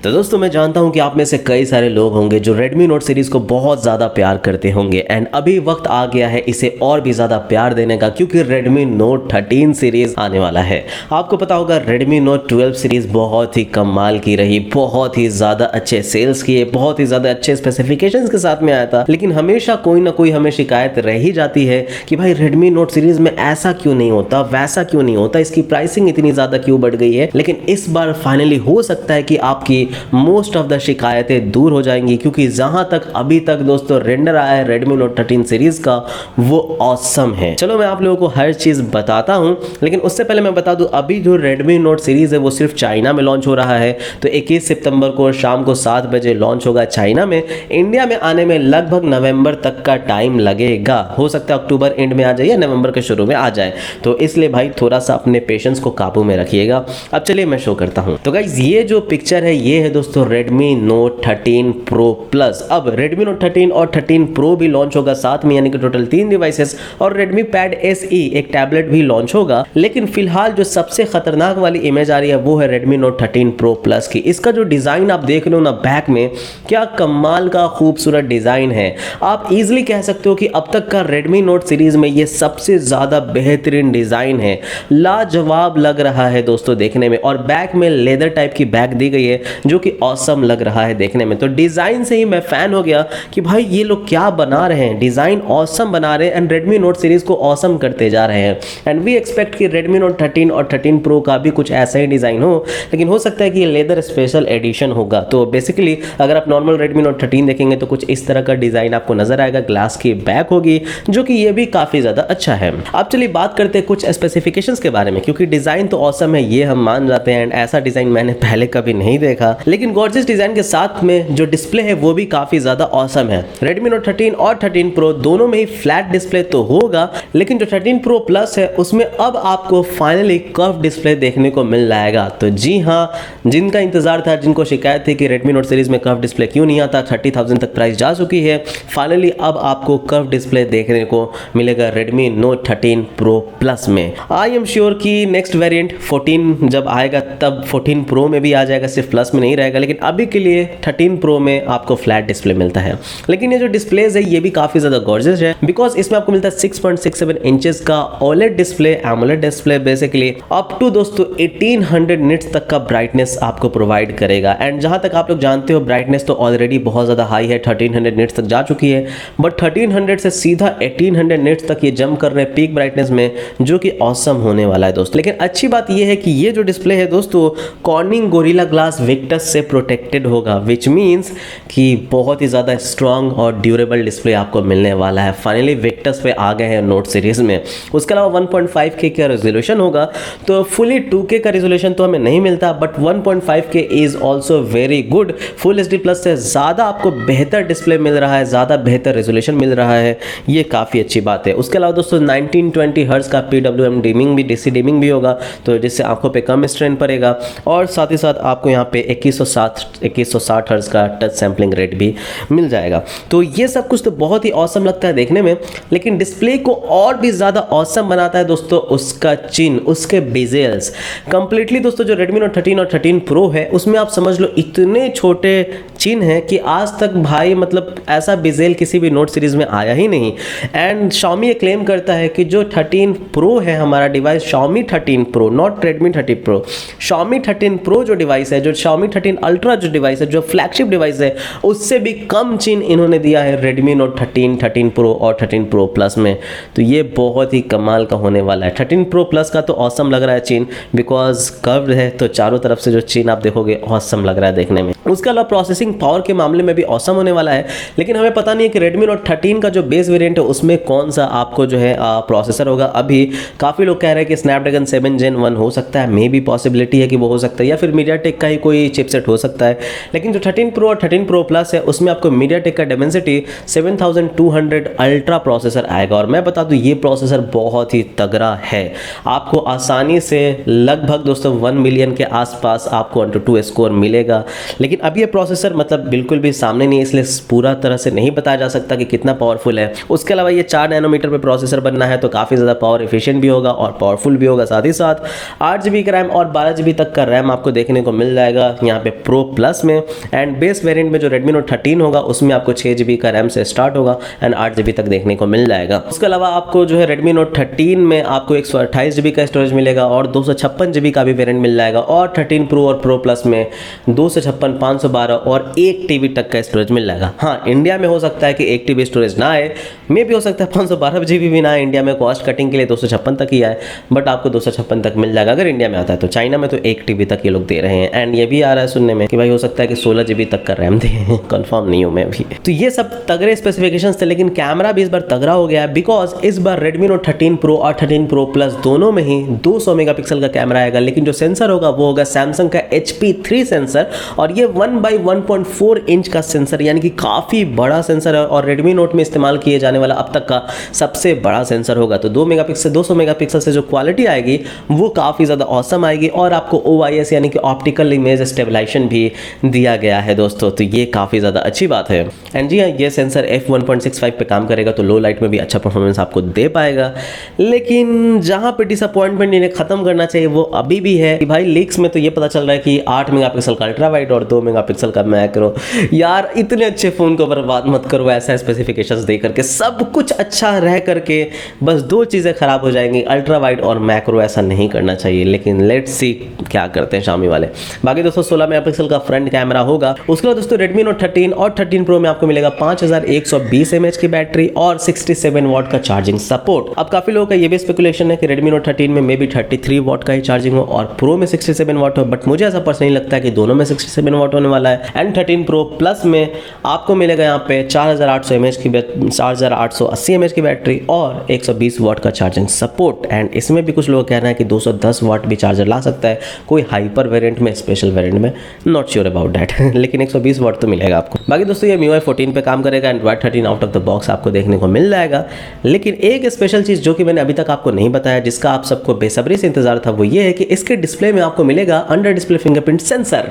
तो दोस्तों मैं जानता हूं कि आप में से कई सारे लोग होंगे जो Redmi Note सीरीज को बहुत ज़्यादा प्यार करते होंगे एंड अभी वक्त आ गया है इसे और भी ज़्यादा प्यार देने का, क्योंकि Redmi Note 13 सीरीज आने वाला है। आपको पता होगा Redmi Note 12 सीरीज बहुत ही कमाल की रही, बहुत ही ज़्यादा अच्छे सेल्स किए, बहुत ही ज़्यादा अच्छे स्पेसिफिकेशंस के साथ में आया था। लेकिन हमेशा कोई ना कोई हमें शिकायत रह ही जाती है कि भाई Redmi Note सीरीज में ऐसा क्यों नहीं होता, वैसा क्यों नहीं होता, इसकी प्राइसिंग इतनी ज़्यादा क्यों बढ़ गई है। लेकिन इस बार फाइनली हो सकता है कि आपकी मोस्ट ऑफ द शिकायतें दूर हो जाएंगी, क्योंकि जहां तक अभी तक दोस्तों रेंडर आया है Redmi Note 13 सीरीज का वो ऑसम है। चलो मैं आप लोगों को हर चीज बताता हूं, लेकिन उससे पहले मैं बता दूं अभी जो Redmi Note सीरीज है वो सिर्फ चाइना में लॉन्च हो रहा है। तो 21 सितंबर को शाम को 7 बजे लॉन्च होगा चाइना में। इंडिया में आने में लगभग नवंबर तक का टाइम लगेगा, हो सकता है अक्टूबर एंड में आ जाए या नवंबर के शुरू में आ जाए। तो इसलिए भाई थोड़ा सा अपने पेशेंस को काबू में रखिएगा। अब चलिए मैं शो करता हूं। तो गाइस ये जो पिक्चर है ये है दोस्तों Redmi Note 13 Pro Plus। अब Redmi Note 13 और 13 Pro भी लॉन्च होगा साथ में, यानी कि टोटल 3 डिवाइसेस, और Redmi Pad SE एक टैबलेट भी लॉन्च होगा। लेकिन फिलहाल जो सबसे खतरनाक वाली इमेज आ रही है वो है Redmi Note 13 Pro Plus की। इसका जो डिजाइन आप देख रहे हो ना बैक में, क्या कमाल का खूबसूरत डिजाइन है। आप इजीली कह सकते हो कि अब तक का Redmi Note सीरीज में ये सबसे ज्यादा बेहतरीन डिजाइन है, लाजवाब लग रहा है दोस्तों देखने में। और बैक में लेदर टाइप की बैक दी गई है जो कि ऑसम लग रहा है देखने में। तो डिजाइन से ही मैं फैन हो गया कि भाई ये लोग क्या बना रहे हैं, डिजाइन ऑसम बना रहे हैं एंड Redmi Note सीरीज को ऑसम करते जा रहे हैं। एंड वी एक्सपेक्ट कि Redmi Note 13 और 13 Pro का भी कुछ ऐसा ही डिजाइन हो, लेकिन हो सकता है कि ये लेदर स्पेशल एडिशन होगा। तो बेसिकली अगर आप नॉर्मल Redmi Note 13 देखेंगे तो कुछ इस तरह का डिजाइन आपको नजर आएगा, ग्लास की बैक होगी जो कि ये भी काफी ज्यादा अच्छा है। अब चलिए बात करते हैं कुछ स्पेसिफिकेशंस के बारे में, क्योंकि डिजाइन तो ऑसम है ये हम मान जाते हैं एंड ऐसा डिजाइन मैंने पहले कभी नहीं देखा। लेकिन गॉर्जियस डिजाइन के साथ में जो डिस्प्ले है वो भी काफी ज्यादा ऑसम है। Redmi Note 13 और 13 Pro दोनों में ही फ्लैट डिस्प्ले तो होगा, लेकिन जो 13 Pro Plus है उसमें अब आपको फाइनली कर्व डिस्प्ले देखने को मिल जाएगा। तो जी हाँ, जिनका इंतजार था, जिनको शिकायत थी कि Redmi Note सीरीज में कर्व डिस्प्ले क्यों नहीं आता, 30,000 तक प्राइस जा चुकी है, फाइनली अब आपको कर्व डिस्प्ले देखने को मिलेगा Redmi Note 13 Pro Plus में। आई एम श्योर कि नेक्स्ट वेरिएंट 14 जब आएगा तब 14 Pro में भी आ जाएगा, सिर्फ प्लस में नहीं रहेगा। लेकिन अभी के लिए 13 Pro में आपको फ्लैट डिस्प्ले मिलता है। लेकिन ये जो डिस्प्लेज है ये भी काफी ज्यादा गॉर्जियस है, बिकॉज इसमें आपको मिलता है 6.67 इंचेस का OLED display, AMOLED display, basically up to दोस्तों 1800 निट्स तक का ब्राइटनेस आपको प्रोवाइड करेगा। एंड जहां तक आप लोग जानते हो ब्राइटनेस तो ऑलरेडी बहुत ज्यादा हाई है, 1300 निट्स तक जा चुकी है, बट 1300 से सीधा 1800 निट्स तक ये जंप कर रहे हैं पीक ब्राइटनेस में, जो कि ऑसम होने वाला है दोस्तों। लेकिन अच्छी बात ये है कि ये जो डिस्प्ले है दोस्तों कॉर्निंग गोरिल्ला ग्लास विक्टस से प्रोटेक्टेड होगा, विच मीन्स कि बहुत ही ज़्यादा स्ट्रॉन्ग और ड्यूरेबल डिस्प्ले आपको मिलने वाला है। फाइनली विक्टस पे आ गए हैं नोट सीरीज में। उसके अलावा 1.5K का रेजोल्यूशन होगा, तो फुली 2K का रेजोल्यूशन तो हमें नहीं मिलता, but 1.5K is also very good. Full HD plus से ज़्यादा आपको बेहतर डिस्प्ले मिल रहा है, ज़्यादा बेहतर रेजोल्यूशन मिल रहा है, ये काफ़ी अच्छी बात है। उसके अलावा दोस्तों 1920 हर्ट्ज का PWM डिमिंग भी, DC डिमिंग भी होगा, तो जिससे आंखों पे कम स्ट्रेन पड़ेगा। और साथ ही साथ आपको यहाँ पे 2160 हर्ट्ज का टच सैम्पलिंग रेट भी मिल जाएगा। तो ये सब कुछ तो बहुत ही ऑसम लगता है देखने में, लेकिन डिस्प्ले को और भी ज़्यादा ऑसम बनाता है दोस्तों उसका चिन, उसके बेजेल्स। कंप्लीटली दोस्तों जो Redmi Note 13 और 13 Pro है उसमें आप समझ लो इतने छोटे चिन है कि आज तक भाई मतलब ऐसा बेजेल किसी भी नोट सीरीज में आया ही नहीं। एंड Xiaomi ये क्लेम करता है कि जो 13 Pro है हमारा device, Xiaomi 13 Pro, not Redmi 13 Pro, Xiaomi 13 Pro जो डिवाइस है, जो Xiaomi 13 Ultra जो डिवाइस है, जो फ्लैगशिप डिवाइस है, उससे भी कम चिन इन्होंने दिया है Redmi Note 13, 13 Pro और 13 Pro Plus में। तो ये बहुत ही कमाल का होने वाला है। 13 Pro Plus का तो ऑसम लग रहा है चिन, बिकॉज कर्व है तो चारों तरफ से जो चिन आप देखोगे ऑसम लग रहा है देखने में। उसके अलावा प्रोसेसिंग पावर के मामले में भी ऑसम होने वाला है, लेकिन हमें पता नहीं है कि Redmi Note 13 का जो बेस वेरिएंट है उसमें कौन सा आपको जो है प्रोसेसर होगा। अभी काफ़ी लोग कह रहे हैं कि Snapdragon 7 Gen 1 हो सकता है, मे बी पॉसिबिलिटी है कि वो हो सकता है, या फिर MediaTek का ही कोई चिपसेट हो सकता है। लेकिन जो 13 Pro और 13 Pro Plus है उसमें आपको MediaTek का Dimensity 7200 अल्ट्रा प्रोसेसर आएगा। और मैं बता दूं ये प्रोसेसर बहुत ही तगड़ा है, आपको आसानी से लगभग दोस्तों 1 मिलियन के आसपास आपको Antutu स्कोर मिलेगा। लेकिन अब ये प्रोसेसर मतलब बिल्कुल भी सामने नहीं है, इसलिए पूरा तरह से नहीं बताया जा सकता कि कितना पावरफुल है। उसके अलावा ये 4 नैनोमीटर पे प्रोसेसर बनना है, तो काफ़ी ज़्यादा पावर एफिशिएंट भी होगा और पावरफुल भी होगा। साथ ही साथ 8 GB का रैम और 12 GB तक का रैम आपको देखने को मिल जाएगा। यहाँ यहाँ पे प्रो प्लस में, एंड बेस वेरिएंट में जो Redmi Note 13 होगा उसमें आपको 6 GB का रैम से स्टार्ट होगा एंड 8 GB तक देखने को मिल जाएगा। उसके अलावा आपको जो है Redmi Note 13 में आपको 128 GB का स्टोरेज मिलेगा और 256 GB का भी वेरिएंट मिल जाएगा, और 13 Pro और Pro Plus में 256, 512 और 1 TB तक का स्टोरेज मिल जाएगा। हाँ, इंडिया में हो सकता है कि 1 TB स्टोरेज ना आए, मे भी हो सकता है 512 GB भी ना आए, इंडिया में कॉस्ट कटिंग के लिए 256 तक ही आए, बट आपको 256 तक मिल जाएगा अगर इंडिया में आता है। तो चाइना में तो 1 TB तक ये लोग दे रहे हैं, एंड ये भी आ रहा है सुनने में कि भाई हो सकता है कि 16 GB तक का रैम दे, कंफर्म नहीं हूँ मैं भी। तो ये सब तगड़े स्पेसिफिकेशंस थे, लेकिन कैमरा भी इस बार तगड़ा हो गया है, बिकॉज इस बार Redmi Note 13 Pro और 13 Pro Plus दोनों में ही 200 मेगापिक्सल का कैमरा आएगा, लेकिन जो सेंसर होगा वो होगा सैमसंग का HP3 सेंसर, और ये 1/1.4 इंच का सेंसर, यानी कि काफ़ी बड़ा सेंसर है और Redmi Note में इस्तेमाल किए जाने वाला अब तक का सबसे बड़ा सेंसर होगा। तो 200 मेगापिक्सल से जो क्वालिटी आएगी वो काफ़ी ज़्यादा ऑसम आएगी, और आपको OIS यानी कि ऑप्टिकल इमेज स्टेबलाइजेशन भी दिया गया है दोस्तों, तो ये काफ़ी ज़्यादा अच्छी बात है। एंड जी हाँ, ये सेंसर f1.65 पे काम करेगा, तो लो लाइट में भी अच्छा परफॉर्मेंस आपको दे पाएगा। लेकिन जहाँ पे डिसअपॉइंटमेंट इन्हें ख़त्म करना चाहिए वो अभी भी है कि भाई लीक्स में तो ये पता चल रहा है कि 8 मेगापिक्सल का अल्ट्रा वाइड और 2 मेगापिक्सल का मैक्रो। यार इतने अच्छे फ़ोन को बर्बाद मत करो ऐसा स्पेसिफिकेशंस दे करके, सब कुछ अच्छा रह करके बस 2 चीज़ें ख़राब हो जाएंगी, अल्ट्रा वाइड और मैक्रो। ऐसा नहीं करना चाहिए, लेकिन लेट्स सी क्या करते हैं Xiaomi वाले। बाकी दोस्तों 16 मेगापिक्सल का फ्रंट कैमरा होगा। उसके बाद दोस्तों Redmi Note 13 और 13 Pro में आपको मिलेगा 5120 mAh की बैटरी और 67 वाट का चार्जिंग सपोर्ट। अब काफ़ी लोगों का ये भी स्पेकुलेशन है कि Redmi Note 13 में मे बी 33 वाट का ही चार्जिंग हो और Pro में 67 वाट हो, बट मुझे ऐसा पर्सनली लगता है कि दोनों में 67 वाट होने वाला है। एंड 13 Pro Plus में आपको मिलेगा यहाँ पे 4880 mAh की बैटरी और 120 वाट का चार्जिंग सपोर्ट। एंड इसमें भी कुछ लोग कह रहे हैं कि 210 वाट भी चार्जर ला सकता है कोई हाइपर वेरिएंट में, स्पेशल वेरिएंट में, नॉट श्योर अबाउट दैट, लेकिन 120 वाट तो मिलेगा आपको। बाकी दोस्तों ये MIUI 14 पे काम करेगा, Android 13 out of the box आपको देखने को मिल जाएगा। लेकिन एक स्पेशल चीज़ जो कि मैंने अभी तक आपको नहीं बताया, जिसका आप सबको बेसब्री से इंतजार था, वो ये है कि इसके डिस्प्ले में आपको मिलेगा under display fingerprint sensor.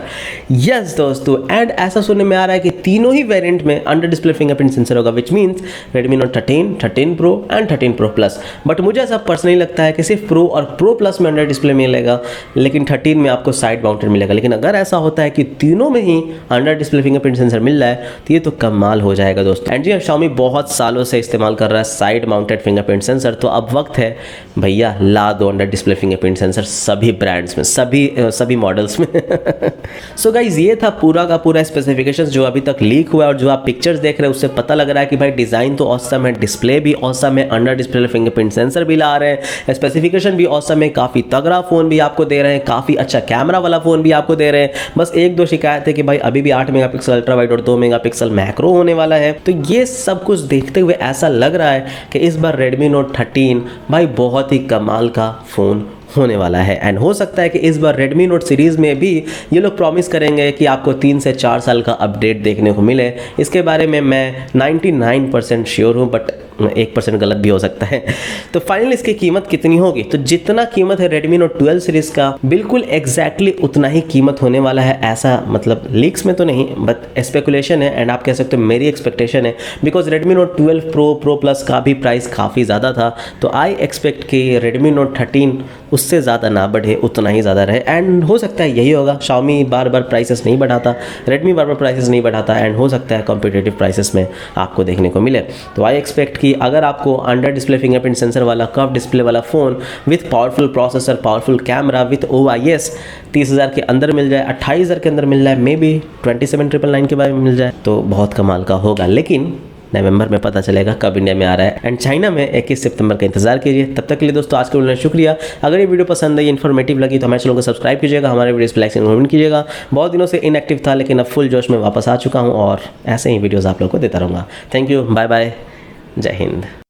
Yes दोस्तों, एंड ऐसा सुनने में आ रहा है कि तीनों ही वेरिएंट में अंडर डिस्प्ले फिंगरप्रिंट सेंसर होगा, which means Redmi Note 13, 13 Pro and 13 Pro Plus। But मुझे ऐसा पर्सनली लगता है कि सिर्फ Pro और Pro Plus में अंडर डिस्प्ले मिलेगा, लेकिन 13 में आपको साइड माउंटेड मिलेगा। लेकिन अगर ऐसा होता है कि तीनों में ही अंडर डिस्प्ले फिंगरप्रिंट सेंसर मिल रहा है तो ये तो कमाल हो जाएगा दोस्तों। एंड जी Xiaomi बहुत सालों से इस्तेमाल कर रहा है साइड माउंटेड फिंगरप्रिंट सेंसर, तो अब वक्त है भैया ला दो अंडर डिस्प्ले फिंगरप्रिंट सेंसर सभी ब्रांड्स में, सभी मॉडल्स में। सो गाइज ये था पूरा का पूरा स्पेसिफिकेशंस जो अभी तक लीक हुआ है, और जो आप पिक्चर्स देख रहे हैं उससे पता लग रहा है कि भाई डिज़ाइन तो ऑसम है, डिस्प्ले भी ऑसम है, अंडर डिस्प्ले फिंगरप्रिंट सेंसर भी ला रहे हैं, स्पेसिफिकेशन भी ऑसम है, काफ़ी तगड़ा फ़ोन भी आपको दे रहे हैं, काफ़ी अच्छा कैमरा वाला फ़ोन भी आपको दे रहे हैं। बस 1-2 शिकायत है कि भाई अभी भी 8 मेगापिक्सल अल्ट्रा वाइड और 2 मेगापिक्सल मैक्रो होने वाला है। तो ये सब कुछ देखते हुए ऐसा लग रहा है कि इस बार Redmi Note 13 भाई बहुत ही कमाल का फ़ोन होने वाला है। एंड हो सकता है कि इस बार Redmi Note सीरीज़ में भी ये लोग प्रॉमिस करेंगे कि आपको 3 से 4 साल का अपडेट देखने को मिले। इसके बारे में मैं 99% श्योर हूँ, बट 1% गलत भी हो सकता है। तो फाइनल इसकी कीमत कितनी होगी? तो जितना कीमत है Redmi Note 12 सीरीज़ का, बिल्कुल एग्जैक्टली उतना ही कीमत होने वाला है। ऐसा मतलब लीक्स में तो नहीं, बट स्पेकुलेशन है, एंड आप कह सकते हो मेरी एक्सपेक्टेशन है, because Redmi Note 12 Pro Plus का भी प्राइस काफ़ी ज़्यादा था। तो आई एक्सपेक्ट कि Redmi Note 13 उससे ज़्यादा ना बढ़े, उतना ही ज़्यादा रहे। एंड हो सकता है यही होगा, Xiaomi बार बार प्राइसेस नहीं बढ़ाता, Redmi बार बार प्राइसेस नहीं बढ़ाता, एंड हो सकता है कॉम्पिटिटिव प्राइसेस में आपको देखने को मिले। तो आई एक्सपेक्ट कि अगर आपको अंडर डिस्प्ले फिंगरप्रिंट सेंसर वाला कर्व डिस्प्ले वाला phone with powerful processor, powerful camera with OIS 30,000 के अंदर मिल जाए, 28,000 के अंदर मिल जाए, मे बी 27,999 के बारे में मिल जाए, तो बहुत कमाल का होगा। लेकिन नवंबर में पता चलेगा कब इंडिया में आ रहा है, एंड चाइना में 21 सितंबर का इंतजार कीजिए। तब तक के लिए दोस्तों आज के लिए शुक्रिया। अगर ये वीडियो पसंद है, इन्फॉर्मेटिव लगी, तो हमारे चैनल को सब्सक्राइब कीजिएगा, हमारे वीडियोस लाइक एंड कमेंट कीजिएगा। बहुत दिनों से इनएक्टिव था, लेकिन अब फुल जोश में वापस आ चुका हूँ और ऐसे ही वीडियोज़ आप लोगों को देता रहूँगा। थैंक यू, बाय बाय, जय हिंद।